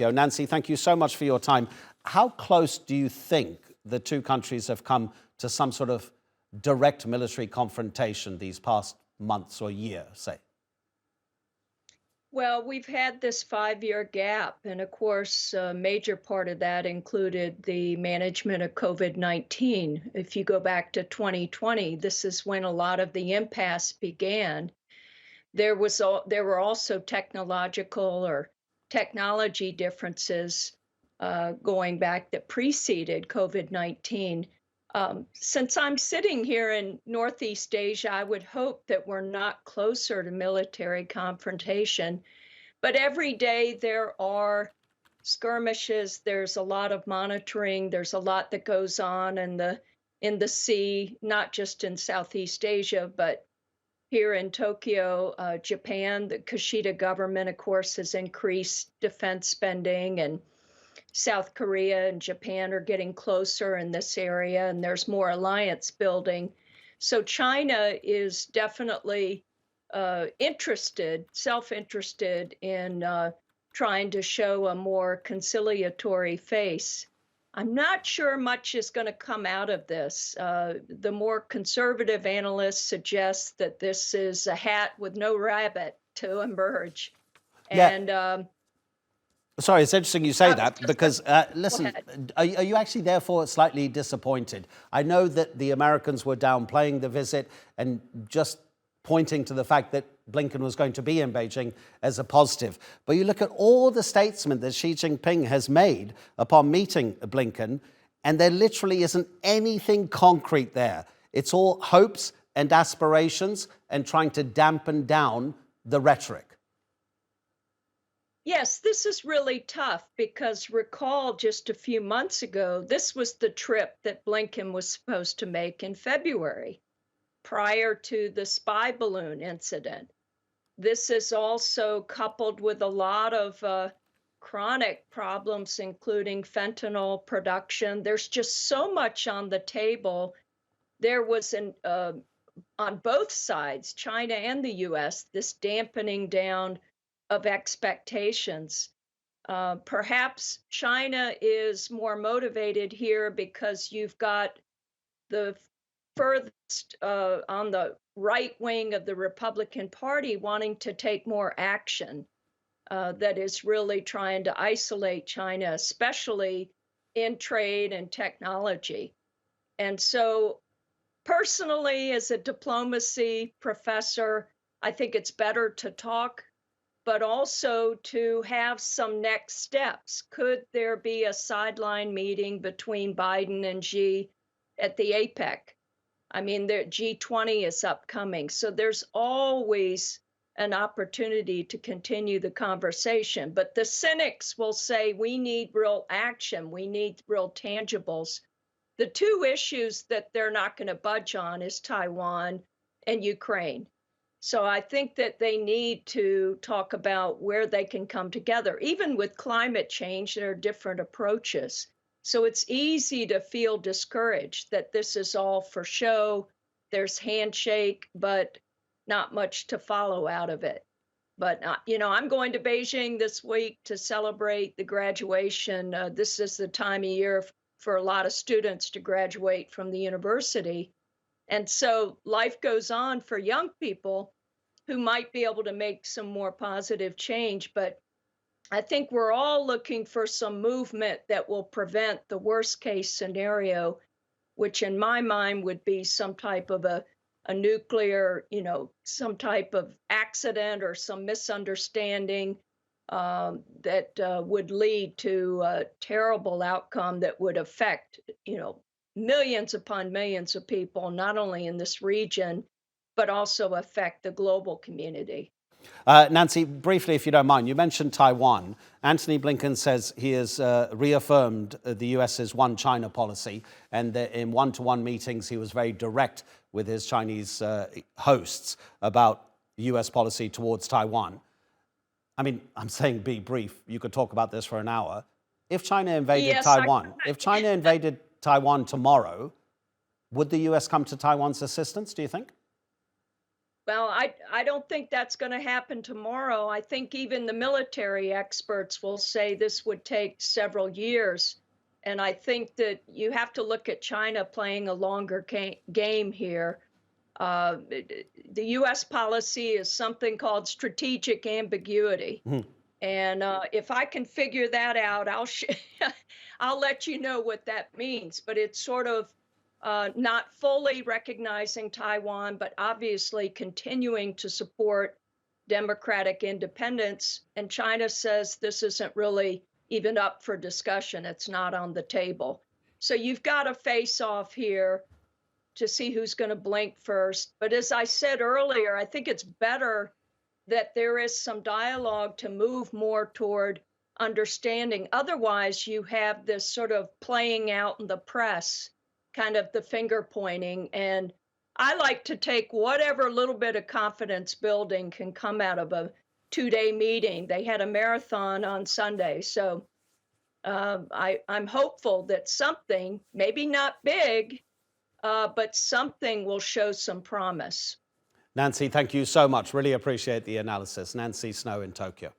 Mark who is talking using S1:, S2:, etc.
S1: Nancy, thank you so much for your time. How close do you think the two countries have come to some sort of direct military confrontation these past months or year, say?
S2: Well, we've had this 5-year gap, and of course, a major part of that included the management of COVID-19. If you go back to 2020, this is when a lot of the impasse began. There were also technology differences going back that preceded COVID-19. Since I'm sitting here in Northeast Asia, I would hope that we're not closer to military confrontation. But every day there are skirmishes. There's a lot of monitoring. There's a lot that goes on in the sea, not just in Southeast Asia, but here in Tokyo, Japan. The Kishida government, of course, has increased defense spending, and South Korea and Japan are getting closer in this area, and there's more alliance building. So China is definitely self-interested in trying to show a more conciliatory face. I'm not sure much is going to come out of this. The more conservative analysts suggest that this is a hat with no rabbit to emerge.
S1: Yeah.
S2: And
S1: Sorry, it's interesting you say that because,
S2: Go
S1: listen,
S2: ahead.
S1: are you actually therefore slightly disappointed? I know that the Americans were downplaying the visit and just pointing to the fact that Blinken was going to be in Beijing as a positive. But you look at all the statements that Xi Jinping has made upon meeting Blinken, and there literally isn't anything concrete there. It's all hopes and aspirations and trying to dampen down the rhetoric.
S2: Yes, this is really tough because recall just a few months ago, this was the trip that Blinken was supposed to make in February prior to the spy balloon incident. This is also coupled with a lot of chronic problems, including fentanyl production. There's just so much on the table. There was on both sides, China and the US, this dampening down of expectations. Perhaps China is more motivated here because you've got the furthest on the right wing of the Republican Party wanting to take more action that is really trying to isolate China, especially in trade and technology. And so, personally, as a diplomacy professor, I think it's better to talk, but also to have some next steps. Could there be a sideline meeting between Biden and Xi at the APEC? I mean, the G20 is upcoming. So there's always an opportunity to continue the conversation. But the cynics will say we need real action, we need real tangibles. The two issues that they're not going to budge on is Taiwan and Ukraine. So I think that they need to talk about where they can come together. Even with climate change, there are different approaches. So it's easy to feel discouraged that this is all for show. There's handshake, but not much to follow out of it. But I'm going to Beijing this week to celebrate the graduation. This is the time of year for a lot of students to graduate from the university. And so life goes on for young people who might be able to make some more positive change. But I think we're all looking for some movement that will prevent the worst case scenario, which in my mind would be some type of a nuclear, some type of accident or some misunderstanding that would lead to a terrible outcome that would affect, millions upon millions of people, not only in this region, but also affect the global community.
S1: Nancy, briefly, if you don't mind, you mentioned Taiwan. Antony Blinken says he has reaffirmed the US's one China policy, and that in one-to-one meetings, he was very direct with his Chinese hosts about US policy towards Taiwan. I mean, I'm saying be brief. You could talk about this for an hour. If China invaded Taiwan, if China invaded Taiwan tomorrow, would the US come to Taiwan's assistance, do you think?
S2: Well, I don't think that's going to happen tomorrow. I think even the military experts will say this would take several years. And I think that you have to look at China playing a longer game here. The US policy is something called strategic ambiguity.
S1: Mhm.
S2: And if I can figure that out, I'll let you know what that means. But it's sort of not fully recognizing Taiwan, but obviously continuing to support democratic independence. And China says this isn't really even up for discussion. It's not on the table. So you've got a face off here to see who's going to blink first. But as I said earlier, I think it's better that there is some dialogue to move more toward understanding. Otherwise, you have this sort of playing out in the press, kind of the finger pointing. And I like to take whatever little bit of confidence building can come out of a 2-day meeting. They had a marathon on Sunday. So I'm hopeful that something, maybe not big, but something will show some promise.
S1: Nancy, thank you so much. Really appreciate the analysis. Nancy Snow in Tokyo.